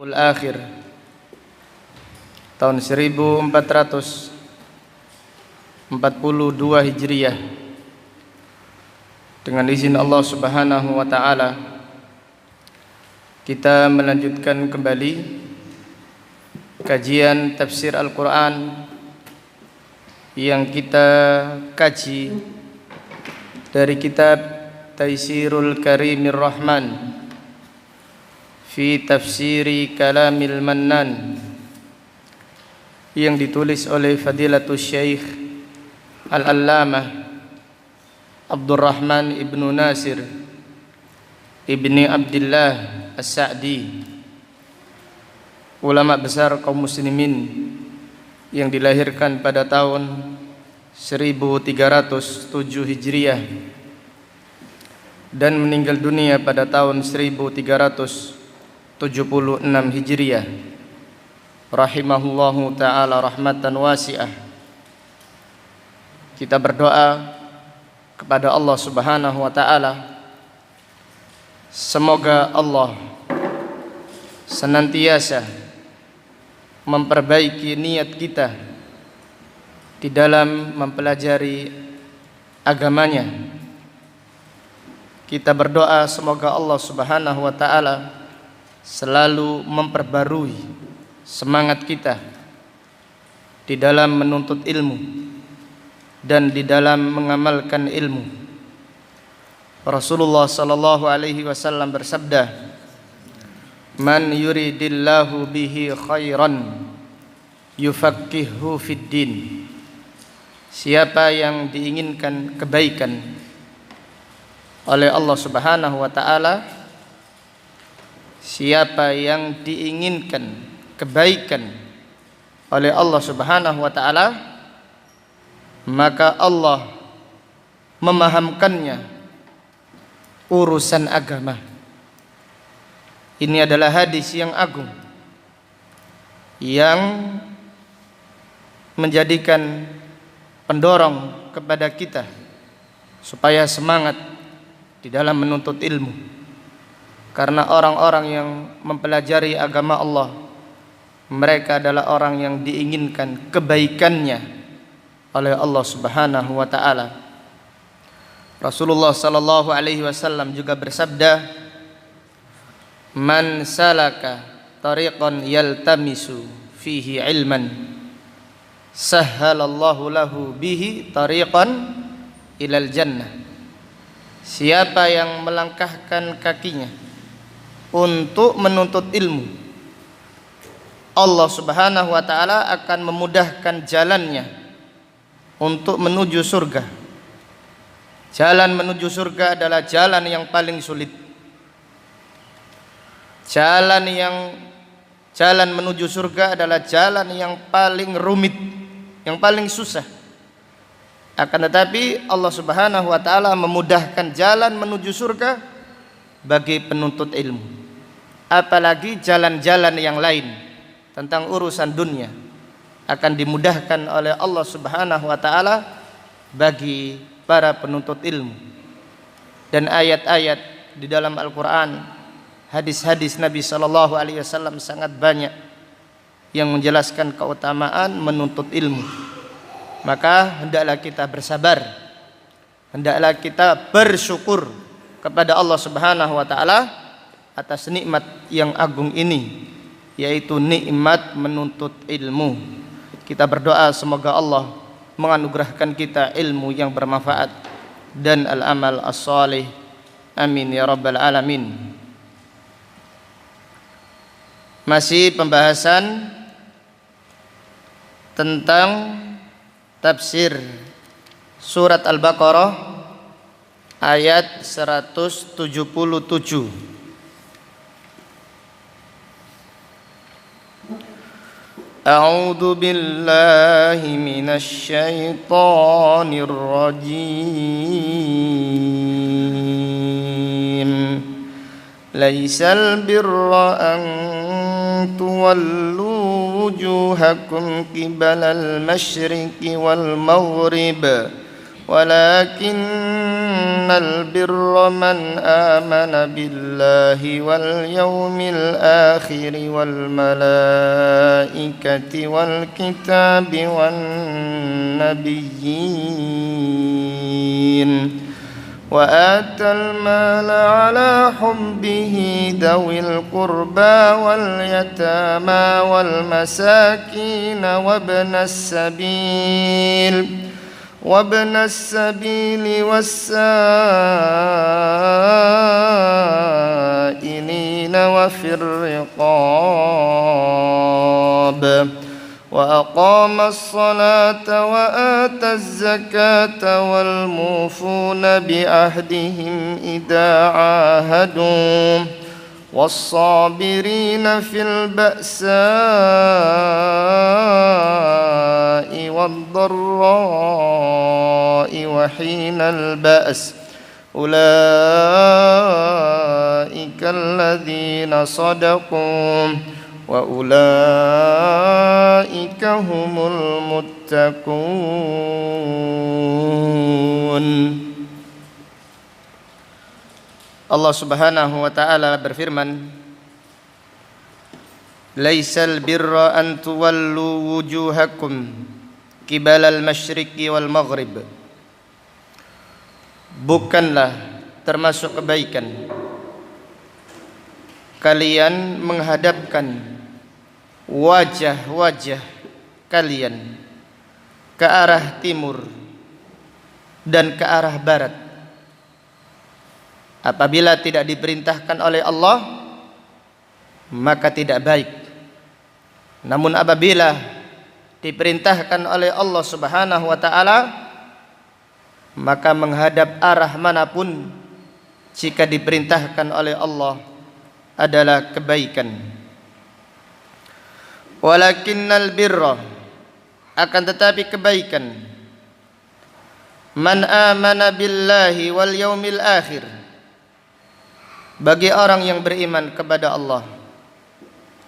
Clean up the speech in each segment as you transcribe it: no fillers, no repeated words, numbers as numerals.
Akhir tahun 1442 Hijriah, dengan izin Allah Subhanahu wa taala kita melanjutkan kembali kajian tafsir Al-Qur'an yang kita kaji dari kitab Taisirul Karimir Rahman fi tafsiri kalamil mannan yang ditulis oleh Fadilatul Syekh Al-Allamah Abdurrahman ibnu Nasir ibni Abdillah As-Sa'di, ulama besar kaum muslimin yang dilahirkan pada tahun 1307 Hijriah dan meninggal dunia pada tahun 1376 Hijriah, rahimahullahu ta'ala rahmatan wasi'ah. Kita berdoa kepada Allah Subhanahu wa ta'ala, semoga Allah senantiasa memperbaiki niat kita di dalam mempelajari agamanya. Kita berdoa semoga Allah Subhanahu wa ta'ala selalu memperbarui semangat kita di dalam menuntut ilmu dan di dalam mengamalkan ilmu. Rasulullah sallallahu alaihi wasallam bersabda, "Man yuridillahu bihi khairan yufaqqihhu fid din." Siapa yang diinginkan kebaikan oleh Allah Subhanahu wa taala, siapa yang diinginkan kebaikan oleh Allah Subhanahu wa taala, maka Allah memahamkannya urusan agama. Ini adalah hadis yang agung yang menjadikan pendorong kepada kita supaya semangat di dalam menuntut ilmu. Karena orang-orang yang mempelajari agama Allah, mereka adalah orang yang diinginkan kebaikannya oleh Allah Subhanahu wa taala. Rasulullah sallallahu alaihi wasallam juga bersabda, "Man salaka tariqan yaltamisu fihi ilman, sahhalallahu lahu bihi tariqan ilal jannah." Siapa yang melangkahkan kakinya untuk menuntut ilmu, Allah Subhanahu wa taala akan memudahkan jalannya untuk menuju surga. Jalan menuju surga adalah jalan yang paling sulit. Jalan menuju surga adalah jalan yang paling rumit, yang paling susah. Akan tetapi Allah Subhanahu wa taala memudahkan jalan menuju surga bagi penuntut ilmu. Apalagi jalan-jalan yang lain tentang urusan dunia akan dimudahkan oleh Allah Subhanahu wa taala bagi para penuntut ilmu. Dan ayat-ayat di dalam Al-Qur'an, hadis-hadis Nabi sallallahu alaihi wasallam sangat banyak yang menjelaskan keutamaan menuntut ilmu. Maka hendaklah kita bersabar, hendaklah kita bersyukur kepada Allah Subhanahu wa taala atas nikmat yang agung ini, yaitu nikmat menuntut ilmu. Kita berdoa semoga Allah menganugerahkan kita ilmu yang bermanfaat dan al-amal as-salih. Amin ya rabbal alamin. Masih pembahasan tentang tafsir surat Al-Baqarah ayat 177. A'udzu billahi minasy syaithanir rajim. Laisal birra an tuwallu wujuhakum qibalal masyriqi wal maghrib ولكن البر من آمن بالله واليوم الآخر والملائكة والكتاب والنبيين وآتى المال على حبه ذوي القربى واليتامى والمساكين وابن السبيل والسائلين وفي الرقاب وأقام الصلاة وآتى الزكاة والموفون بعهدهم إذا عاهدوا والصابرين في البأساء والضراء وحين البأس أولئك الذين صدقوا وأولئك هم المتقون. Allah Subhanahu wa taala berfirman, "Laisal birra an tuwallu wujuhakum qibalal masyriqi wal maghrib." Bukanlah termasuk kebaikan kalian menghadapkan wajah-wajah kalian ke arah timur dan ke arah barat apabila tidak diperintahkan oleh Allah, maka tidak baik. Namun apabila diperintahkan oleh Allah Subhanahu wa taala, maka menghadap arah manapun jika diperintahkan oleh Allah adalah kebaikan. Walakinnal birra, akan tetapi kebaikan, man amana billahi wal yaumil akhir, bagi orang yang beriman kepada Allah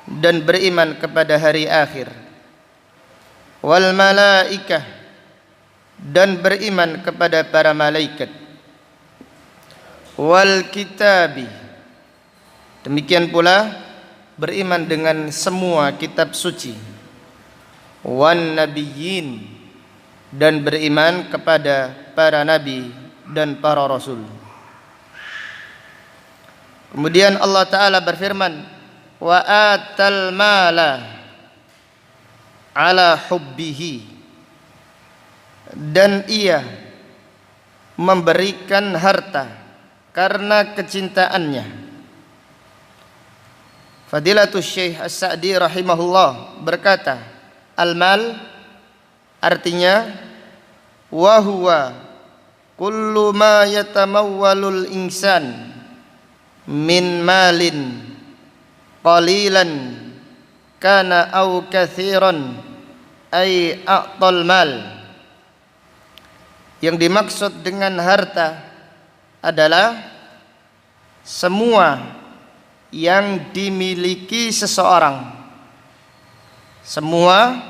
dan beriman kepada hari akhir, wal malaikah, dan beriman kepada para malaikat, wal kitabi, demikian pula beriman dengan semua kitab suci, wan nabiyyin, dan beriman kepada para nabi dan para rasul. Kemudian Allah Ta'ala berfirman, wa atal mala ala hubbihi, dan ia memberikan harta karena kecintaannya. Fadilatul Syekh As-Sa'di rahimahullah berkata, al-mal artinya wa huwa kullu ma yatamawwalul insan min malin qalilan kana au kathiran ay a'tal mal. Yang dimaksud dengan harta adalah semua yang dimiliki seseorang, semua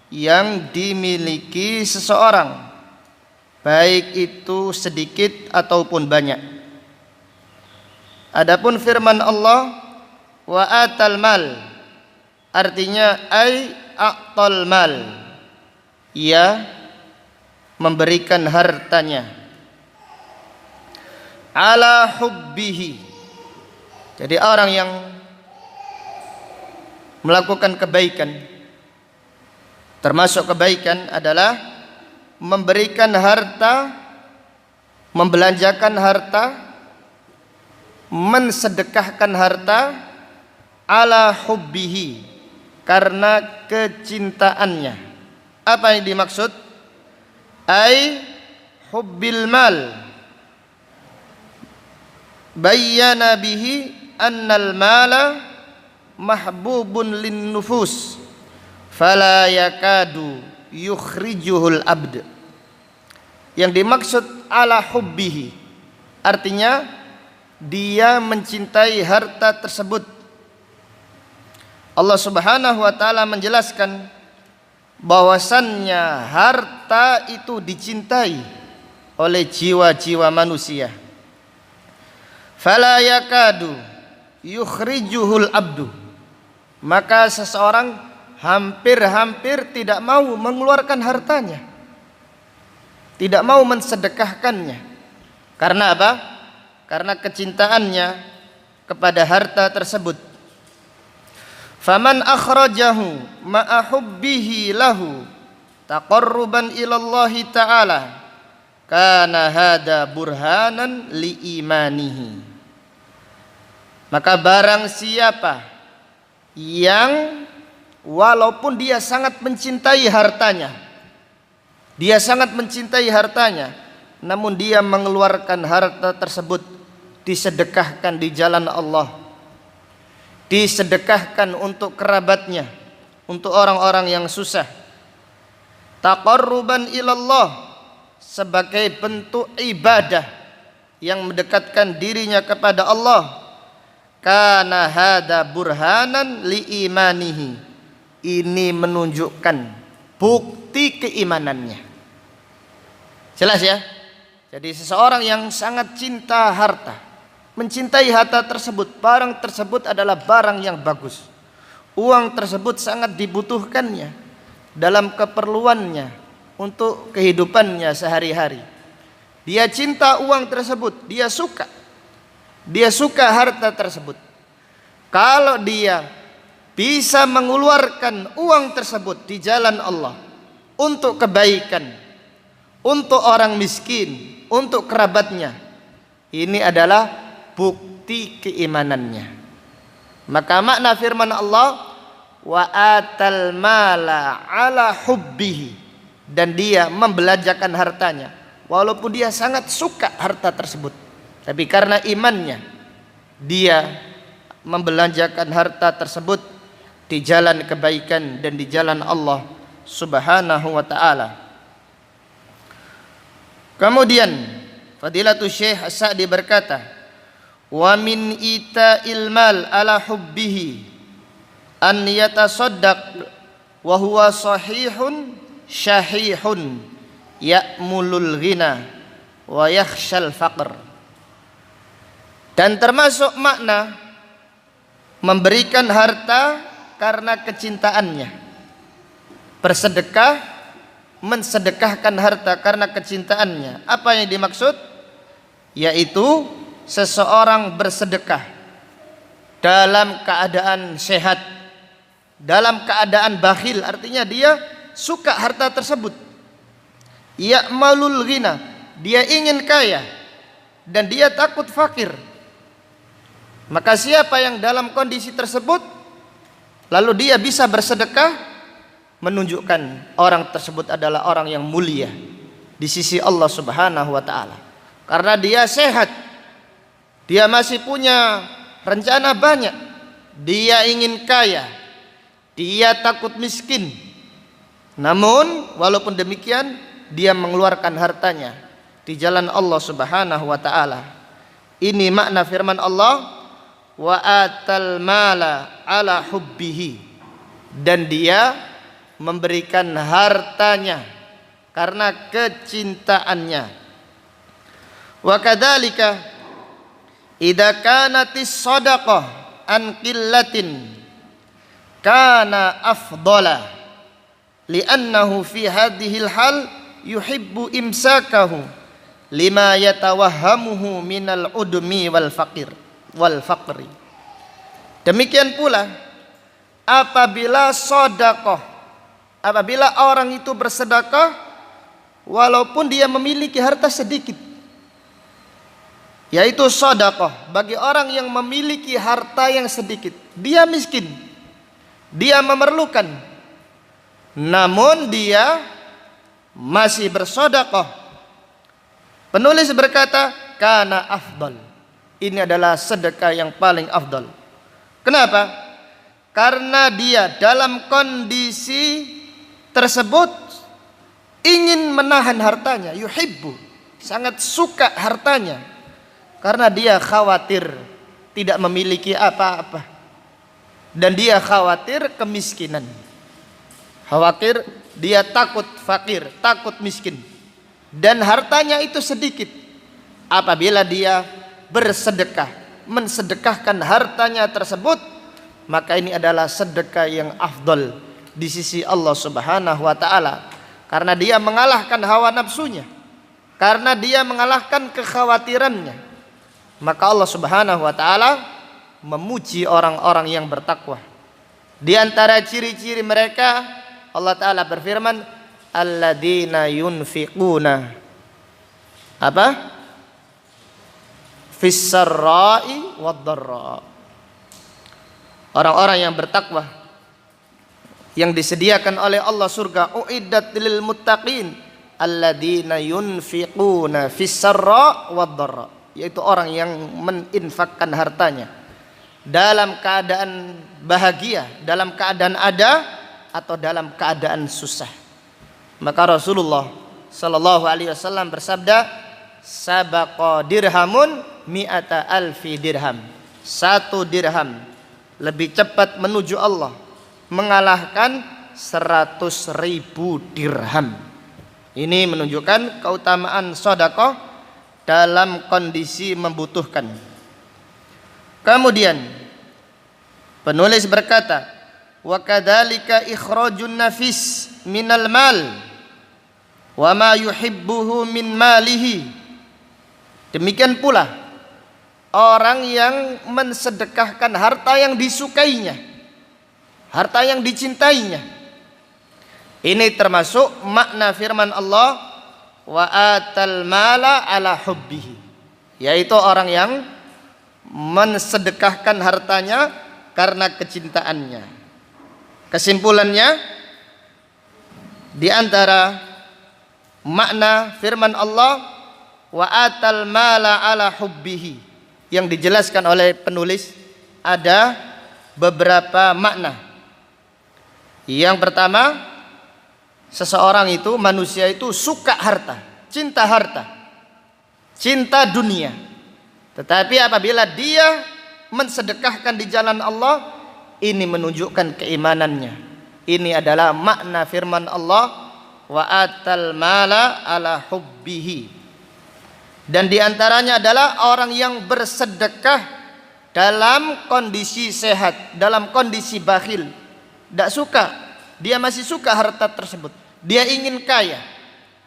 yang dimiliki seseorang, baik itu sedikit ataupun banyak. Adapun firman Allah wa atal mal, artinya ay a'tal mal, ia memberikan hartanya, ala hubbihi. Jadi orang yang melakukan kebaikan, termasuk kebaikan adalah memberikan harta, membelanjakan harta, mensedekahkan harta ala hubbihi, karena kecintaannya. Apa yang dimaksud? Ai hubbil mal, bayyana bihi annal mala mahbubun lin nufus fala yakadu yukhrijuhul abd. Yang dimaksud ala hubbihi artinya dia mencintai harta tersebut. Allah Subhanahu wa taala menjelaskan bahwasannya harta itu dicintai oleh jiwa-jiwa manusia. Fala yakadu yukhrijuhul abdu, maka seseorang hampir-hampir tidak mau mengeluarkan hartanya, tidak mau mensedekahkannya. Karena apa? Karena kecintaannya kepada harta tersebut. Faman akhrajahu ma'a hubbihi lahu taqarruban ilallahi ta'ala kana hada burhanan li imanihi. Maka barang siapa yang walaupun dia sangat mencintai hartanya, namun dia mengeluarkan harta tersebut, disedekahkan di jalan Allah, disedekahkan untuk kerabatnya, untuk orang-orang yang susah, taqarruban ilallah, sebagai bentuk ibadah yang mendekatkan dirinya kepada Allah, kana hada burhanan li imanihi, ini menunjukkan bukti keimanannya. Jelas ya? Jadi seseorang yang sangat cinta harta, mencintai harta tersebut, barang tersebut adalah barang yang bagus, uang tersebut sangat dibutuhkannya dalam keperluannya untuk kehidupannya sehari-hari. Dia cinta uang tersebut, dia suka harta tersebut. Kalau dia bisa mengeluarkan uang tersebut di jalan Allah untuk kebaikan, untuk orang miskin, untuk kerabatnya, ini adalah bukti keimanannya. Maka makna firman Allah, wa atal mala ala hubbihi, dan dia membelanjakan hartanya walaupun dia sangat suka harta tersebut, tapi karena imannya dia membelanjakan harta tersebut di jalan kebaikan dan di jalan Allah Subhanahu wa taala. Kemudian Fadilatul Syekh As-Sa'di berkata, wa min ita'il mal ala hubbihi an yatasaddaq wa huwa sahihun syahihun ya'mulul ghina wa yakhshal faqr. Dan termasuk makna memberikan harta karena kecintaannya, bersedekah, mensedekahkan harta karena kecintaannya. Apa yang dimaksud? Yaitu seseorang bersedekah dalam keadaan sehat, dalam keadaan bakhil, artinya dia suka harta tersebut. Ya'malul ghina, dia ingin kaya dan dia takut fakir. Maka siapa yang dalam kondisi tersebut lalu dia bisa bersedekah, menunjukkan orang tersebut adalah orang yang mulia di sisi Allah Subhanahu wa taala. Karena dia sehat, dia masih punya rencana banyak, dia ingin kaya, dia takut miskin. Namun walaupun demikian dia mengeluarkan hartanya di jalan Allah Subhanahu wa taala. Ini makna firman Allah, wa atal mala ala hubbihi, dan dia memberikan hartanya karena kecintaannya. Wa kadzalika idza kanatis shadaqah an qillatin kana afdala li'annahu fi hadhil hal yuhibbu imsakahu lima yatawahhamuhu minal udmi wal faqri. Demikian pula apabila sedekah, apabila orang itu bersedekah walaupun dia memiliki harta sedikit, yaitu sedekah bagi orang yang memiliki harta yang sedikit, dia miskin, dia memerlukan, namun dia masih bersedekah. Penulis berkata, kana afdal, ini adalah sedekah yang paling afdal. Kenapa? Karena dia dalam kondisi tersebut ingin menahan hartanya, yuhibbu, sangat suka hartanya, karena dia khawatir tidak memiliki apa-apa, dan dia khawatir kemiskinan, khawatir dia takut fakir, takut miskin. dan hartanya itu sedikit, apabila dia bersedekah, mensedekahkan hartanya tersebut, maka ini adalah sedekah yang afdal di sisi Allah Subhanahu wa taala, karena dia mengalahkan hawa nafsunya, karena dia mengalahkan kekhawatirannya. Maka Allah Subhanahu wa taala memuji orang-orang yang bertakwa. Di antara ciri-ciri mereka, Allah taala berfirman, alladzina yunfiquna apa? Fis-sarra'i wad-dharra. Orang-orang yang bertakwa, yang disediakan oleh Allah surga, uiddat lil muttaqin alladzina yunfiquna fis-sarra' wad-dharra, yaitu orang yang meninfakkan hartanya dalam keadaan bahagia, dalam keadaan ada atau dalam keadaan susah. Maka Rasulullah sallallahu alaihi wasallam bersabda, sabaqa dirhamun mi'ata alfi dirham. 1 dirham lebih cepat menuju Allah mengalahkan 100.000 dirham. Ini menunjukkan keutamaan sedekah dalam kondisi membutuhkan. Kemudian penulis berkata, wa kadzalika ikhrajun nafis minal mal wa ma yuhibbuhu min malihi. Demikian pula orang yang mensedekahkan harta yang disukainya, harta yang dicintainya. Ini termasuk makna firman Allah, wa atal mala ala hubbihi, yaitu orang yang mensedekahkan hartanya karena kecintaannya. Kesimpulannya, di antara makna firman Allah wa atal mala ala hubbihi yang dijelaskan oleh penulis ada beberapa makna. Yang pertama, seseorang itu, manusia itu suka harta, cinta dunia. Tetapi apabila dia mensedekahkan di jalan Allah, ini menunjukkan keimanannya. Ini adalah makna firman Allah, wa atal mala ala hubbihi. Dan diantaranya adalah orang yang bersedekah dalam kondisi sehat, dalam kondisi bakhil, tidak suka, dia masih suka harta tersebut, dia ingin kaya,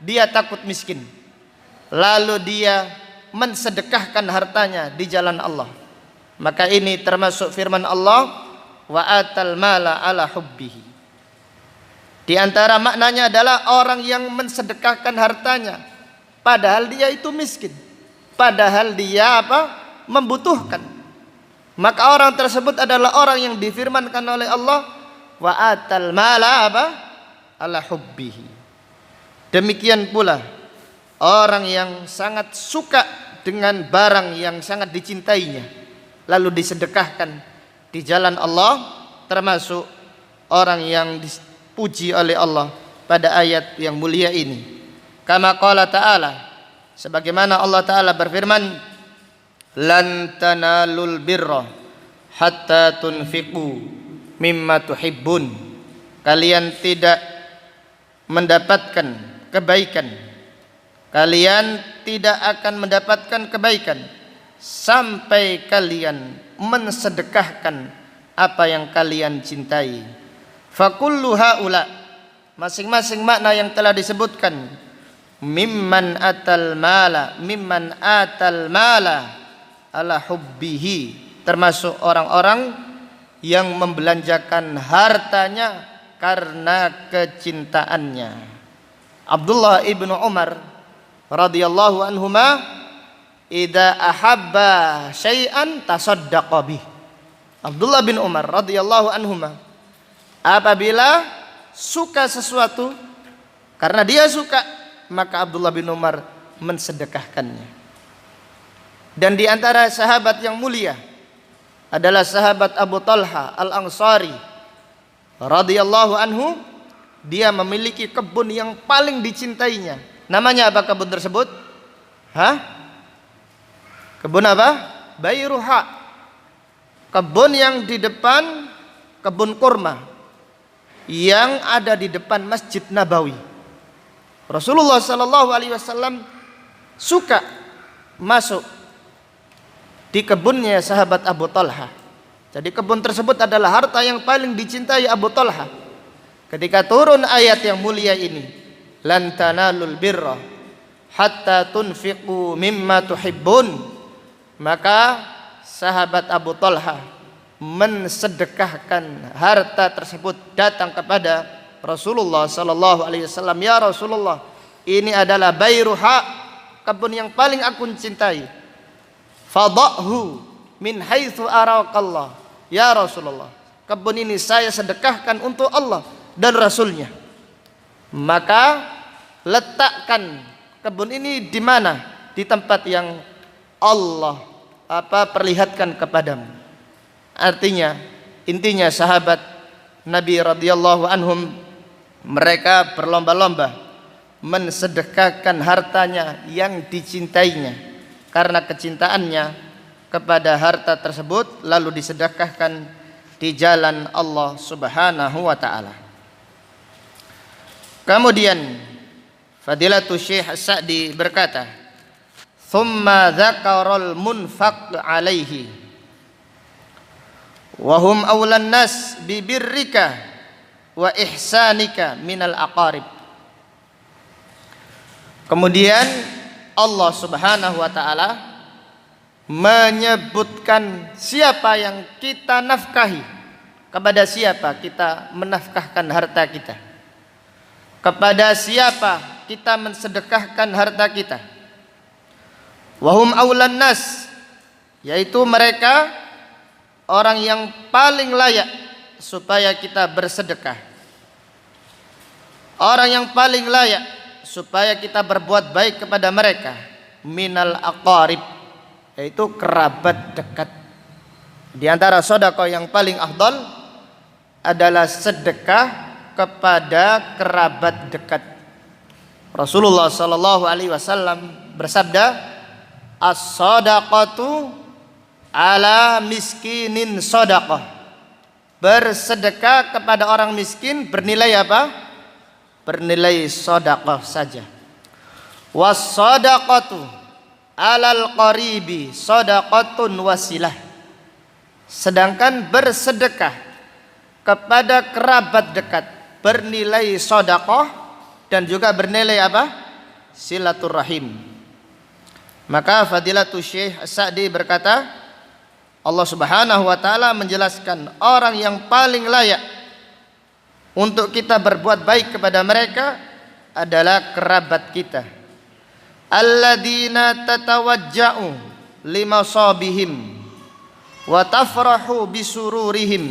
dia takut miskin, lalu dia mensedekahkan hartanya di jalan Allah, maka ini termasuk firman Allah, wa atal mala ala hubbihi. Di antara maknanya adalah orang yang mensedekahkan hartanya padahal dia itu miskin, padahal dia membutuhkan, maka orang tersebut adalah orang yang difirmankan oleh Allah, wa atal mala ala hubbihi. Demikian pula orang yang sangat suka dengan barang yang sangat dicintainya lalu disedekahkan di jalan Allah, termasuk orang yang dipuji oleh Allah pada ayat yang mulia ini. Kama qala ta'ala, sebagaimana Allah Ta'ala berfirman, lan tanalul birra hatta tunfiqu mimma tuhibbun. Kalian tidak mendapatkan kebaikan, kalian tidak akan mendapatkan kebaikan sampai kalian mensedekahkan apa yang kalian cintai. Fakullu haula, masing-masing makna yang telah disebutkan, mimman atal mala ala hubbihi, termasuk orang-orang yang membelanjakan hartanya karena kecintaannya. Abdullah ibnu Umar radhiyallahu anhuma idza ahabba syai'an tasaddaqa bih. Abdullah bin Umar radhiyallahu anhuma apabila suka sesuatu, karena dia suka, maka Abdullah bin Umar mensedekahkannya. Dan di antara sahabat yang mulia adalah sahabat Abu Talha Al-Ansari radhiyallahu anhu. Dia memiliki kebun yang paling dicintainya. Namanya apa kebun tersebut? Kebun apa? Bayruha. Kebun yang di depan, kebun kurma yang ada di depan Masjid Nabawi. Rasulullah sallallahu alaihi wasallam suka masuk di kebunnya sahabat Abu Talha. Jadi kebun tersebut adalah harta yang paling dicintai Abu Talha. Ketika turun ayat yang mulia ini, lan tanalul birra hatta tunfiqu mimma tuhibbun, maka sahabat Abu Talha mensedekahkan harta tersebut datang kepada Rasulullah sallallahu alaihi wasallam. Ya Rasulullah, ini adalah bayruha, kebun yang paling aku cintai. Fadhahu min haitsu araqallah. Ya Rasulullah, kebun ini saya sedekahkan untuk Allah dan Rasulnya. Maka letakkan kebun ini di mana? Di tempat yang Allah perlihatkan kepadamu. Artinya, intinya sahabat Nabi radhiyallahu anhum, mereka berlomba-lomba mensedekahkan hartanya yang dicintainya, karena kecintaannya kepada harta tersebut lalu disedekahkan di jalan Allah Subhanahu wa taala. Kemudian Fadilatul Syekh As-Sa'di berkata, "Tsumma dzakarul munfaq alaihi wa hum awlan nas bi birrika wa ihsanika minal aqarib." Kemudian Allah Subhanahu wa taala menyebutkan siapa yang kita nafkahi, kepada siapa kita menafkahkan harta kita, kepada siapa kita mensedekahkan harta kita. Wahum aulan nas, yaitu mereka orang yang paling layak supaya kita bersedekah, orang yang paling layak supaya kita berbuat baik kepada mereka. Minal aqarib, yaitu kerabat dekat. Di antara sedekah yang paling afdal adalah sedekah kepada kerabat dekat. Rasulullah sallallahu alaihi wasallam bersabda, "As-shadaqatu ala miskinin shadaqah." Bersedekah kepada orang miskin bernilai apa? Bernilai sedekah saja. Was-shadaqatu alal qaribi shadaqatun wasilah. Sedangkan bersedekah kepada kerabat dekat bernilai sedekah dan juga bernilai apa? Silaturrahim. Maka Fadilatul Syekh As-Sa'di berkata, Allah Subhanahu wa taala menjelaskan orang yang paling layak untuk kita berbuat baik kepada mereka adalah kerabat kita. Alladzina tatawajja'u limasabihim wa tafrahu bisururihim,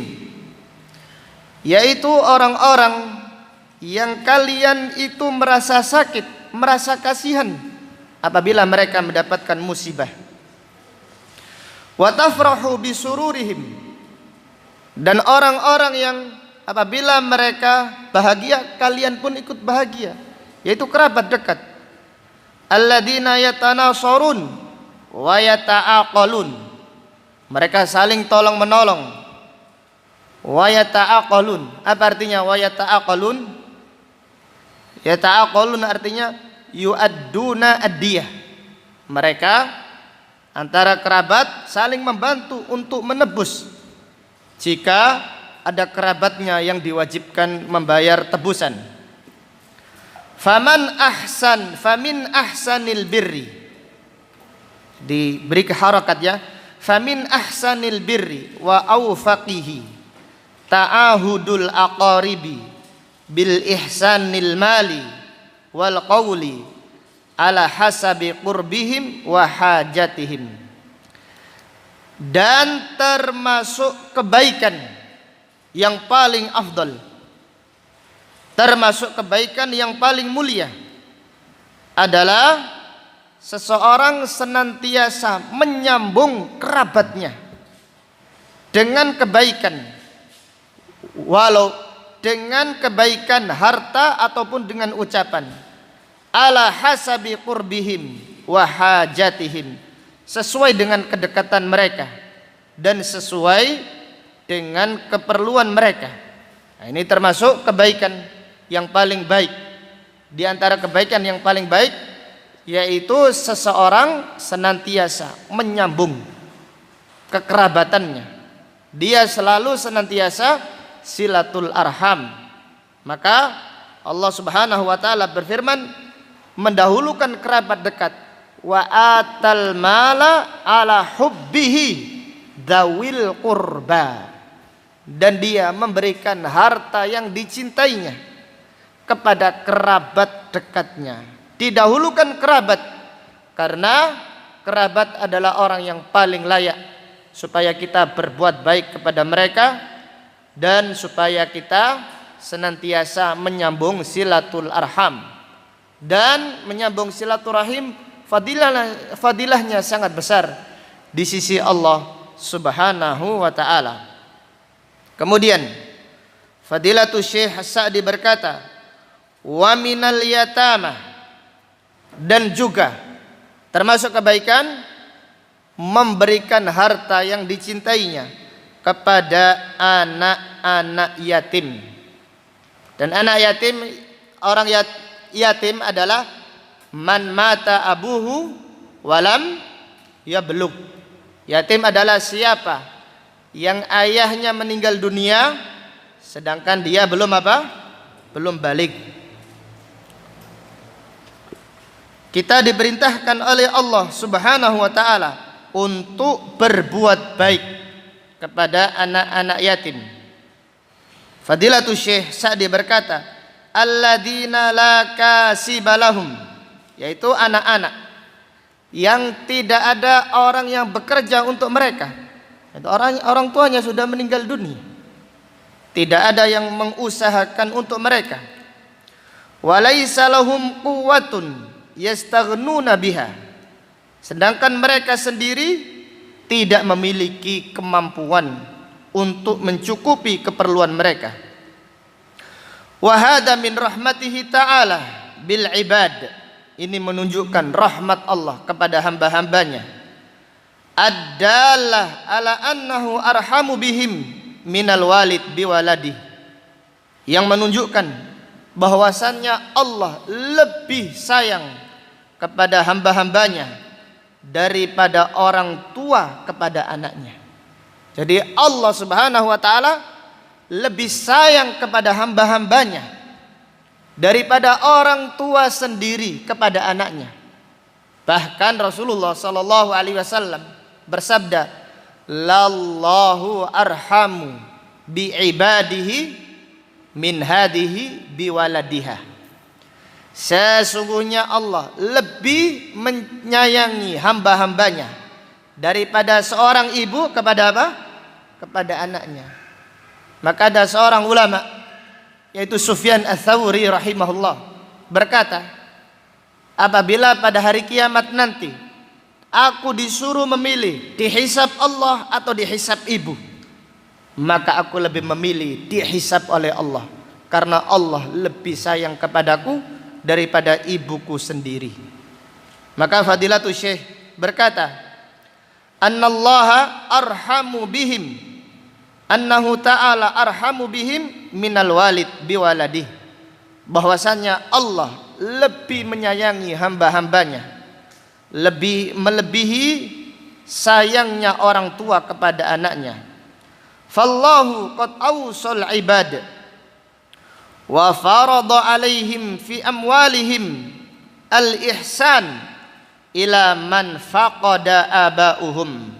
yaitu orang-orang yang kalian itu merasa sakit, merasa kasihan apabila mereka mendapatkan musibah. Wa tafrahu bisururihim, dan orang-orang yang apabila mereka bahagia kalian pun ikut bahagia, yaitu kerabat dekat. Alladzina yatanasarun wa yata'aqalun, mereka saling tolong menolong. Wa yata'aqalun, apa artinya wa yata'aqalun? Yata'aqalun artinya yu'adduna ad-diyah. Mereka antara kerabat saling membantu untuk menebus jika ada kerabatnya yang diwajibkan membayar tebusan. Famin ahsanil birri, diberi harakat ya, famin ahsanil birri wa awfaqihi ta'ahudul aqaribi bil ihsanil mali wal qawli ala hasabi qurbihim wa hajatihim. Dan termasuk kebaikan yang paling afdal, termasuk kebaikan yang paling mulia adalah seseorang senantiasa menyambung kerabatnya dengan kebaikan, walau dengan kebaikan harta ataupun dengan ucapan, ala hasabi qurbihim wa hajatihim, sesuai dengan kedekatan mereka dan sesuai dengan keperluan mereka. Nah, ini termasuk kebaikan yang paling baik Di antara kebaikan yang paling baik yaitu seseorang senantiasa menyambung kekerabatannya. Dia selalu senantiasa silatul arham. Maka Allah Subhanahu wa taala berfirman mendahulukan kerabat dekat, wa atal mala ala hubbihi dzawil qurba, dan dia memberikan harta yang dicintainya kepada kerabat dekatnya. Didahulukan kerabat karena kerabat adalah orang yang paling layak supaya kita berbuat baik kepada mereka dan supaya kita senantiasa menyambung silatul arham. Dan menyambung silaturahim fadilahnya sangat besar di sisi Allah Subhanahu wa taala. Kemudian Fadilatul Syekh As-Sa'di berkata, wa minal yatama, dan juga termasuk kebaikan memberikan harta yang dicintainya kepada anak-anak yatim. Dan anak yatim, orang yatim adalah man mata abuhu walam yablugh. Yatim adalah siapa yang ayahnya meninggal dunia sedangkan dia belum apa? Belum balik. Kita diperintahkan oleh Allah Subhanahu wa taala untuk berbuat baik kepada anak-anak yatim. Fadilatul Syekh Sa'di berkata, alladzina la kasibalahum, yaitu anak-anak yang tidak ada orang yang bekerja untuk mereka. Itu orang tuanya sudah meninggal dunia. Tidak ada yang mengusahakan untuk mereka. Walaisa lahum quwwatun yastaghnuna biha, sedangkan mereka sendiri tidak memiliki kemampuan untuk mencukupi keperluan mereka. Wa hada min rahmatihi ta'ala bil ibad, ini menunjukkan rahmat Allah kepada hamba-hambanya. Ad-dalah ala annahu arhamu bihim minal walid biwaladi, yang menunjukkan bahwasannya Allah lebih sayang kepada hamba-hambanya daripada orang tua kepada anaknya. Jadi Allah Subhanahu wa taala lebih sayang kepada hamba-hambanya daripada orang tua sendiri kepada anaknya. Bahkan Rasulullah sallallahu alaihi wasallam bersabda, lallahu arhamu bi ibadihi min hadihi biwaladiha. Sesungguhnya Allah lebih menyayangi hamba-hambanya daripada seorang ibu kepada apa? Kepada anaknya. Maka ada seorang ulama yaitu Sufyan Ats-Tsauri rahimahullah berkata, apabila pada hari kiamat nanti aku disuruh memilih dihisab Allah atau dihisab ibu, maka aku lebih memilih dihisab oleh Allah, karena Allah lebih sayang kepadaku daripada ibuku sendiri. Maka Fadilatul Syekh berkata, annallaha arhamu bihim, annahu ta'ala arhamu bihim minal walid biwaladih, bahwasannya Allah lebih menyayangi hamba-hambanya, lebih melebihi sayangnya orang tua kepada anaknya. Fallahu qad awsal ibad wa farada alaihim fi amwalihim al-ihsan ila man faqada aba'uhum.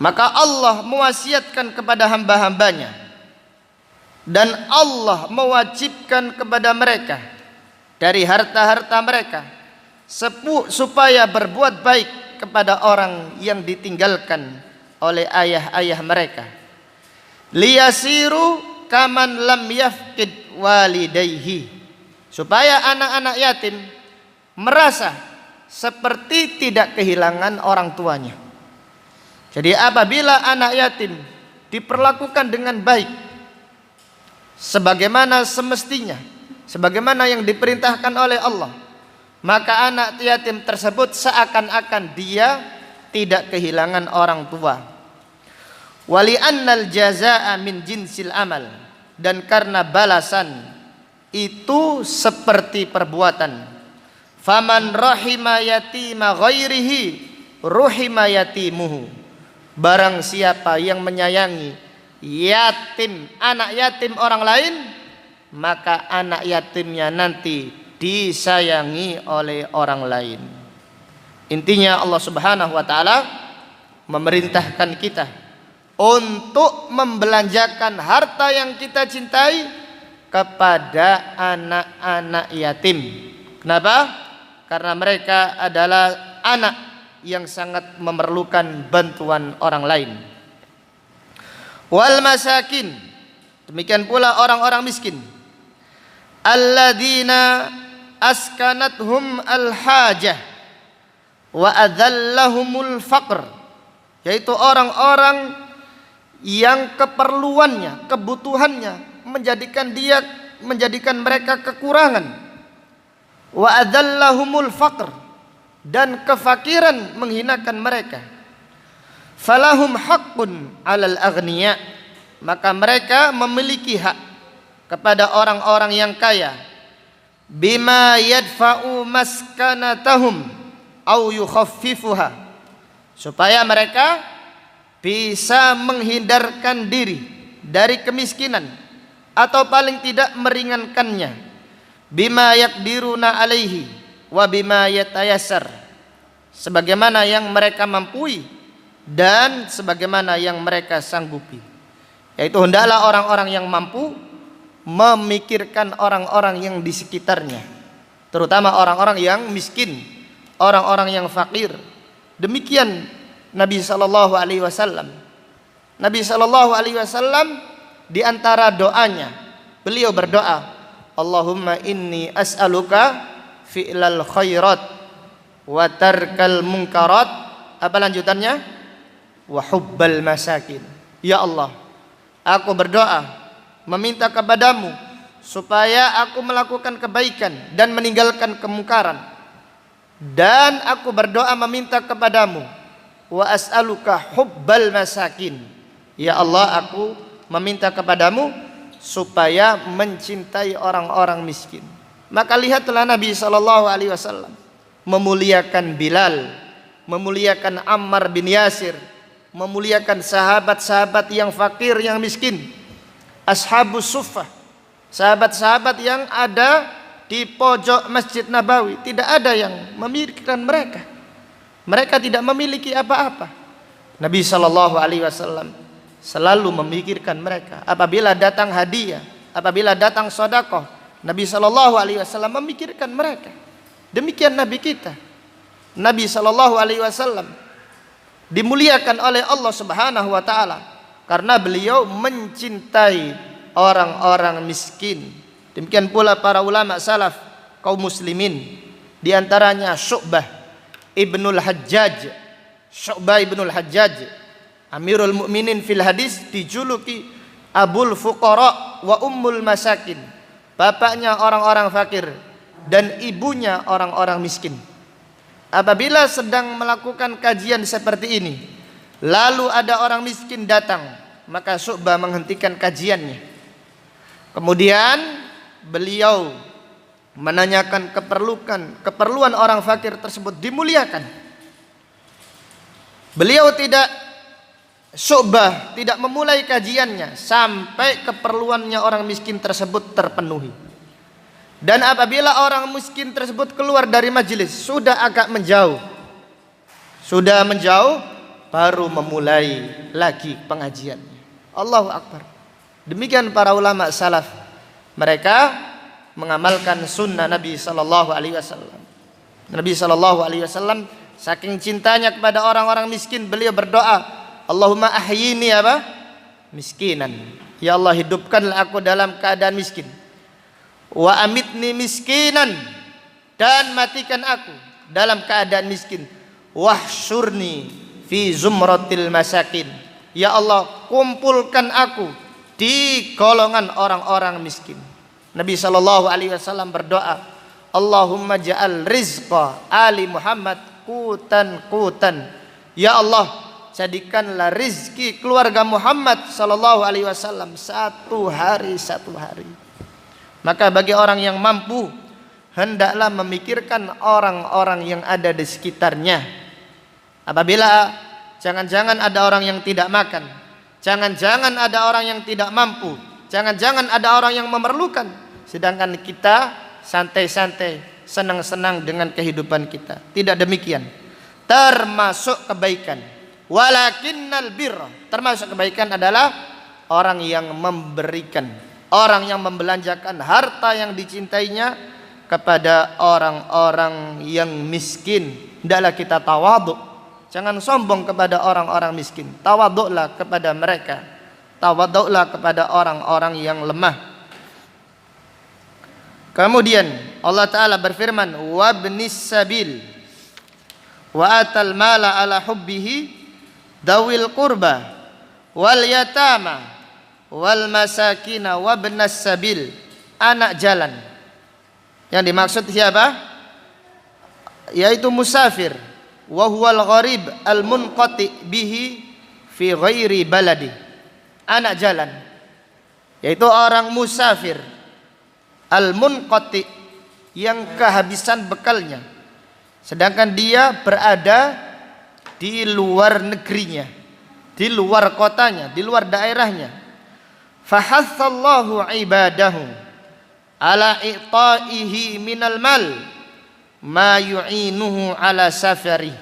Maka Allah mewasiatkan kepada hamba-hambanya dan Allah mewajibkan kepada mereka dari harta-harta mereka supaya berbuat baik kepada orang yang ditinggalkan oleh ayah-ayah mereka. Liyasiru kaman lam yafqid walidayhi, supaya anak-anak yatim merasa seperti tidak kehilangan orang tuanya. Jadi apabila anak yatim diperlakukan dengan baik sebagaimana semestinya, sebagaimana yang diperintahkan oleh Allah, maka anak yatim tersebut seakan-akan dia tidak kehilangan orang tua. Wali annal jazaa'a min jinsil amal, dan karena balasan itu seperti perbuatan. Faman rahima yatima ghairihi ruhima yatimuhu. Barang siapa yang menyayangi yatim, anak yatim orang lain, maka anak yatimnya nanti disayangi oleh orang lain. Intinya Allah Subhanahu wa taala memerintahkan kita untuk membelanjakan harta yang kita cintai kepada anak-anak yatim. Kenapa? Karena mereka adalah anak yang sangat memerlukan bantuan orang lain. Wal masakin, demikian pula orang-orang miskin. Alladzina askanathum al-hajah wa adzallahumul faqr, yaitu orang-orang yang keperluannya, kebutuhannya menjadikan mereka kekurangan. Wa adzallahumul faqr, dan kefakiran menghinakan mereka. Falahum haqqun 'alal aghniya, maka mereka memiliki hak kepada orang-orang yang kaya. Bima yadfa'u maskanatahum au yukhaffifuha, supaya mereka bisa menghindarkan diri dari kemiskinan atau paling tidak meringankannya. Bima yakdiruna alaihi wa bima yatayassar, sebagaimana yang mereka mampu dan sebagaimana yang mereka sanggupi. Yaitu hendaklah orang-orang yang mampu memikirkan orang-orang yang di sekitarnya, terutama orang-orang yang miskin, orang-orang yang fakir. Demikian Nabi sallallahu alaihi wasallam. Nabi sallallahu alaihi wasallam di antara doanya, beliau berdoa, Allahumma inni as'aluka fi'lal khairat wa tarkal munkarat. Apa lanjutannya? Wa hubbal masakin. Ya Allah, aku berdoa meminta kepadamu supaya aku melakukan kebaikan dan meninggalkan kemungkaran. Dan aku berdoa meminta kepadamu wa as'aluka hubbal masakin. Ya Allah, aku meminta kepadamu supaya mencintai orang-orang miskin. Maka lihatlah Nabi SAW memuliakan Bilal, memuliakan Ammar bin Yasir, memuliakan sahabat-sahabat yang fakir, yang miskin, Ashabus Suffah, sahabat-sahabat yang ada di pojok Masjid Nabawi. Tidak ada yang memikirkan mereka. Mereka tidak memiliki apa-apa. Nabi SAW selalu memikirkan mereka. Apabila datang hadiah, apabila datang sedekah, Nabi SAW memikirkan mereka. Demikian Nabi kita. Nabi SAW dimuliakan oleh Allah Subhanahu wa taala karena beliau mencintai orang-orang miskin. Demikian pula para ulama salaf kaum muslimin, di antaranya Syu'bah ibnul Hajjaj. Syu'bah ibnul Hajjaj Amirul Mukminin fil hadis, dijuluki Abul Fuqara wa Ummul Masakin, bapaknya orang-orang fakir dan ibunya orang-orang miskin. Apabila sedang melakukan kajian seperti ini, lalu ada orang miskin datang, maka Syu'bah menghentikan kajiannya. Kemudian beliau menanyakan keperluan orang fakir tersebut, dimuliakan. Syu'bah tidak memulai kajiannya sampai keperluannya orang miskin tersebut terpenuhi. Dan apabila orang miskin tersebut keluar dari majelis, sudah agak menjauh, baru memulai lagi pengajiannya. Allahu Akbar. Demikian para ulama salaf, mereka mengamalkan sunnah Nabi sallallahu alaihi wasallam. Nabi sallallahu alaihi wasallam saking cintanya kepada orang-orang miskin, beliau berdoa, Allahumma ahyini miskinan. Ya Allah, hidupkanlah aku dalam keadaan miskin. Wa amitni miskinan, dan matikan aku dalam keadaan miskin. Wahsyurni fi zumratil masakin. Ya Allah, kumpulkan aku di golongan orang-orang miskin. Nabi sallallahu alaihi wasallam berdoa, Allahumma ja'al rizqa ali Muhammad qutan. Ya Allah, jadikanlah rizki keluarga Muhammad sallallahu alaihi wasallam satu hari. Maka bagi orang yang mampu, hendaklah memikirkan orang-orang yang ada di sekitarnya. Apabila jangan-jangan ada orang yang tidak makan, jangan-jangan ada orang yang tidak mampu, jangan-jangan ada orang yang memerlukan, sedangkan kita santai-santai, senang-senang dengan kehidupan kita. Tidak demikian. Termasuk kebaikan. Walakinnal birra, termasuk kebaikan adalah orang yang memberikan, orang yang membelanjakan harta yang dicintainya kepada orang-orang yang miskin. Hendaklah kita tawadhu. Jangan sombong kepada orang-orang miskin. Tawadhu'lah kepada mereka. Tawadhu'lah kepada orang-orang yang lemah. Kemudian Allah Ta'ala berfirman, wabnis sabil wa atal mala ala hubbihi dawil qurba wal yatama wal masakina wabnas sabil. Anak jalan. Yang dimaksud siapa? Yaitu musafir. Wa huwal gharib al munqati bihi fi ghairi baladi. Anak jalan, yaitu orang musafir al munqati, yang kehabisan bekalnya, sedangkan dia berada di luar negerinya, di luar kotanya, di luar daerahnya. Fahathallahu ibadahu ala i'ta'ihi minal mal ma yu'inuhu ala safari.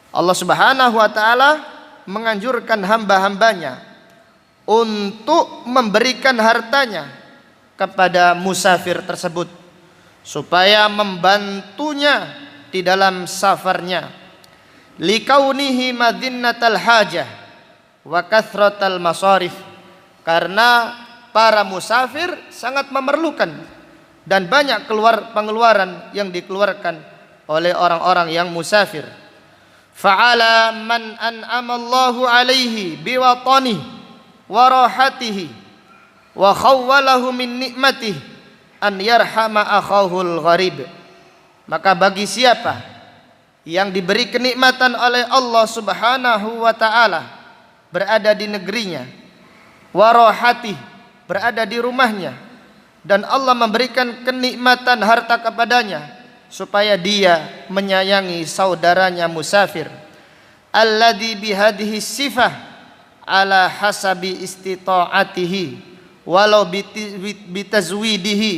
Allah Subhanahu wa taala menganjurkan hamba-hambanya untuk memberikan hartanya kepada musafir tersebut supaya membantunya di dalam safarnya. Likaunihi madinnatal hajah wa kathratal masarif, karena para musafir sangat memerlukan dan banyak pengeluaran yang dikeluarkan oleh orang-orang yang musafir. Fa'ala man an'amallahu alaihi biwatani wa rahatihi wa khawwalahu min ni'matihi an yarhama akhahul gharib. Maka bagi siapa yang diberi kenikmatan oleh Allah Subhanahu wa taala, berada di negerinya, wa rahatihi, berada di rumahnya, dan Allah memberikan kenikmatan harta kepadanya supaya dia menyayangi saudaranya musafir, alladzi bihadhihi sifah ala hasabi istita'atihi walau bitazwidihi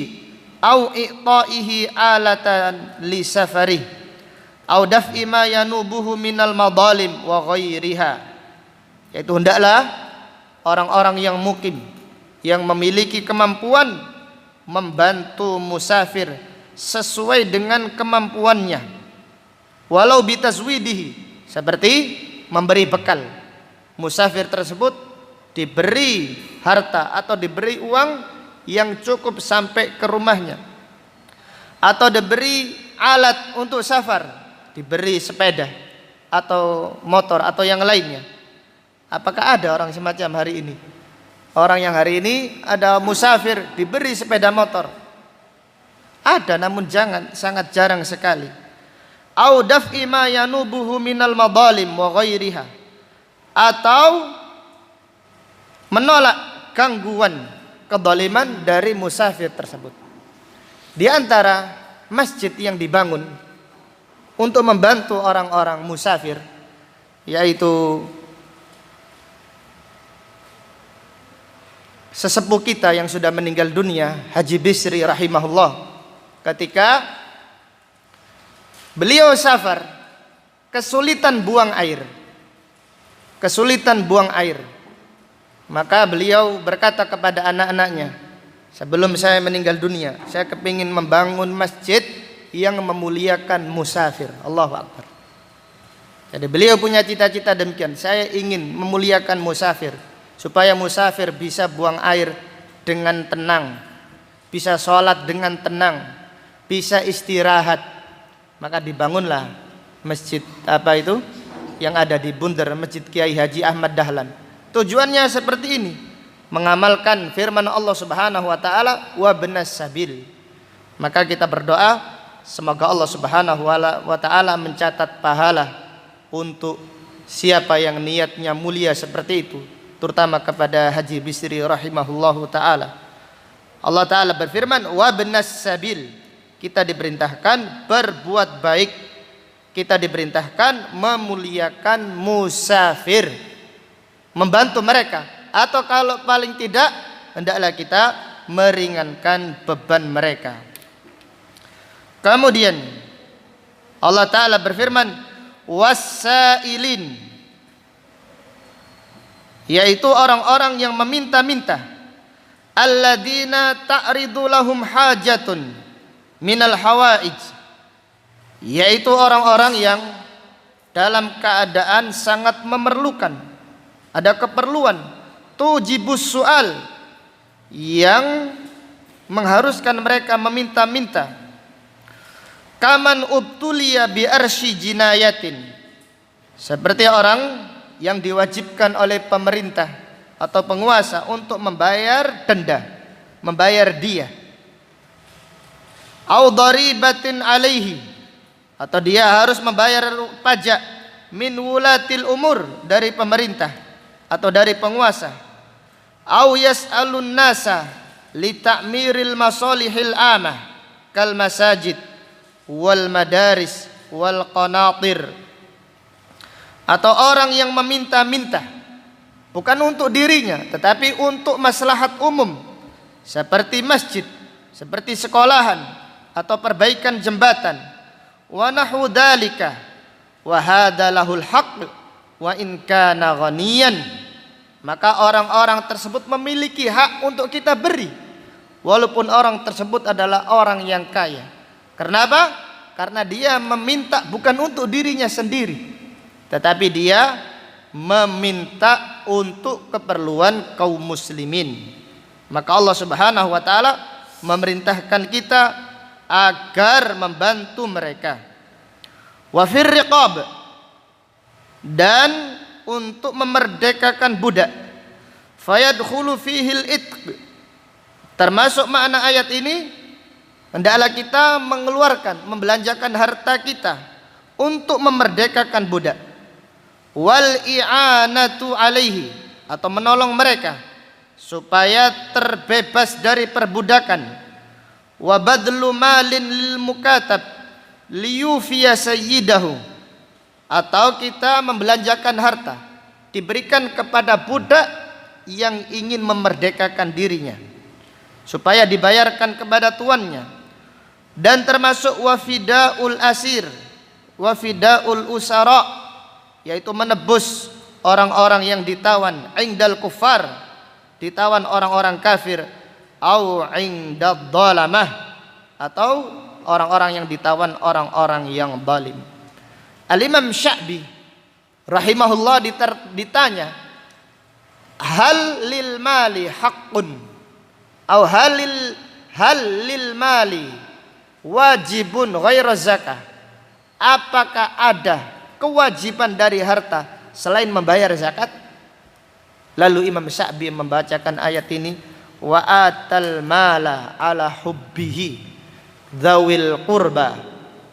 au i'ta'ihi alatan li safari au daf'i ma yanubuhu minal madalim wa ghairiha. Yaitu hendaklah orang-orang yang mukim, yang memiliki kemampuan, membantu musafir sesuai dengan kemampuannya, walau bitazwidihi, seperti memberi bekal. Musafir tersebut diberi harta atau diberi uang yang cukup sampai ke rumahnya, atau diberi alat untuk safar, diberi sepeda atau motor atau yang lainnya. Apakah ada orang semacam hari ini? Orang yang hari ini ada musafir diberi sepeda motor. Ada, namun sangat jarang sekali. Au daf'i ma yanubuhu minal madalim wa ghairiha, atau menolak gangguan kezaliman dari musafir tersebut. Di antara masjid yang dibangun untuk membantu orang-orang musafir, yaitu sesepuh kita yang sudah meninggal dunia, Haji Bisri rahimahullah, ketika beliau safar, kesulitan buang air, maka beliau berkata kepada anak-anaknya, sebelum saya meninggal dunia, saya kepingin membangun masjid yang memuliakan musafir. Allahu Akbar. Jadi beliau punya cita-cita demikian, saya ingin memuliakan musafir, supaya musafir bisa buang air dengan tenang, bisa sholat dengan tenang, bisa istirahat. Maka dibangunlah masjid yang ada di Bunder, Masjid Kiai Haji Ahmad Dahlan. Tujuannya seperti ini, mengamalkan firman Allah Subhanahu wa taala, wa benas sabil. Maka kita berdoa semoga Allah Subhanahu wa taala mencatat pahala untuk siapa yang niatnya mulia seperti itu, terutama kepada Haji Bisri rahimahullahu taala. Allah Ta'ala berfirman, wabnas sabil, kita diperintahkan berbuat baik, kita diperintahkan memuliakan musafir, membantu mereka, atau kalau paling tidak hendaklah kita meringankan beban mereka. Kemudian Allah Ta'ala berfirman, wassailin, yaitu orang-orang yang meminta-minta, alladzina ta'ridu lahum hajatun minal hawaij, yaitu orang-orang yang dalam keadaan sangat memerlukan, ada keperluan, tujibus su'al, yang mengharuskan mereka meminta-minta. Kaman ubtuliya bi arsy jinayatin, seperti orang yang diwajibkan oleh pemerintah atau penguasa untuk membayar denda, membayar dia. Au daribatin alaihi, atau dia harus membayar pajak, min wulatil umur, dari pemerintah atau dari penguasa. Au yas'alun nasa li ta'miril masalihil amah kal masajid wal madaris wal qanatir, atau orang yang meminta-minta bukan untuk dirinya tetapi untuk maslahat umum, seperti masjid, seperti sekolahan, atau perbaikan jembatan, wa nahwu dzalika, wa hadza lahul haqq wa in kana ghaniyan, maka orang-orang tersebut memiliki hak untuk kita beri walaupun orang tersebut adalah orang yang kaya. Kenapa? Karena dia meminta bukan untuk dirinya sendiri, tetapi dia meminta untuk keperluan kaum muslimin. Maka Allah Subhanahu wa taala memerintahkan kita agar membantu mereka. Wa fir riqab, dan untuk memerdekakan budak. Fayadkhulu fihil itq, termasuk makna ayat ini, hendaklah kita mengeluarkan, membelanjakan harta kita untuk memerdekakan budak. Wal i'anatu alaihi, atau menolong mereka supaya terbebas dari perbudakan. Wa badlu malin lil mukatab liyufiya sayyidahu, atau kita membelanjakan harta diberikan kepada budak yang ingin memerdekakan dirinya supaya dibayarkan kepada tuannya. Dan termasuk wafidaul asir, wafidaul usara, yaitu menebus orang-orang yang ditawan, indal kufar, ditawan orang-orang kafir, au indad dhalamah, atau orang-orang yang ditawan orang-orang yang zalim. Al-Imam Sya'bi rahimahullah ditanya, hal lil mali haqqun au hal lil mali wajibun ghairu zakah, apakah ada kewajiban dari harta selain membayar zakat? Lalu Imam Sya'bi membacakan ayat ini, wa atal mala ala hubbihi dzawil qurba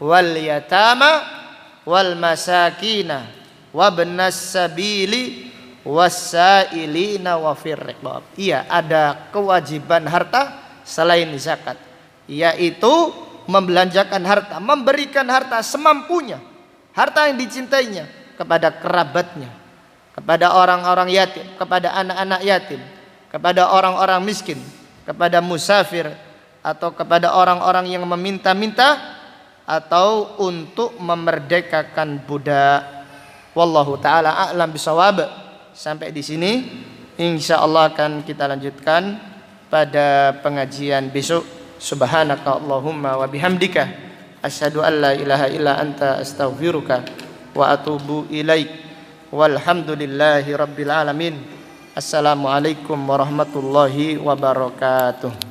wal yatama wal masakina wabnas sabili wasailina wa fir riqab. Iya, ada kewajiban harta selain zakat, yaitu membelanjakan harta, memberikan harta semampunya, harta yang dicintainya kepada kerabatnya, kepada orang-orang yatim, kepada anak-anak yatim, kepada orang-orang miskin, kepada musafir, atau kepada orang-orang yang meminta-minta, atau untuk memerdekakan budak. Wallahu taala a'lam bisawab. Sampai di sini insyaallah akan kita lanjutkan pada pengajian besok. Subhanaka Allahumma wa bihamdika asyhadu an la ilaha illa anta astaghfiruka wa atubu ilaik. Walhamdulillahi rabbil alamin. Assalamualaikum warahmatullahi wabarakatuh.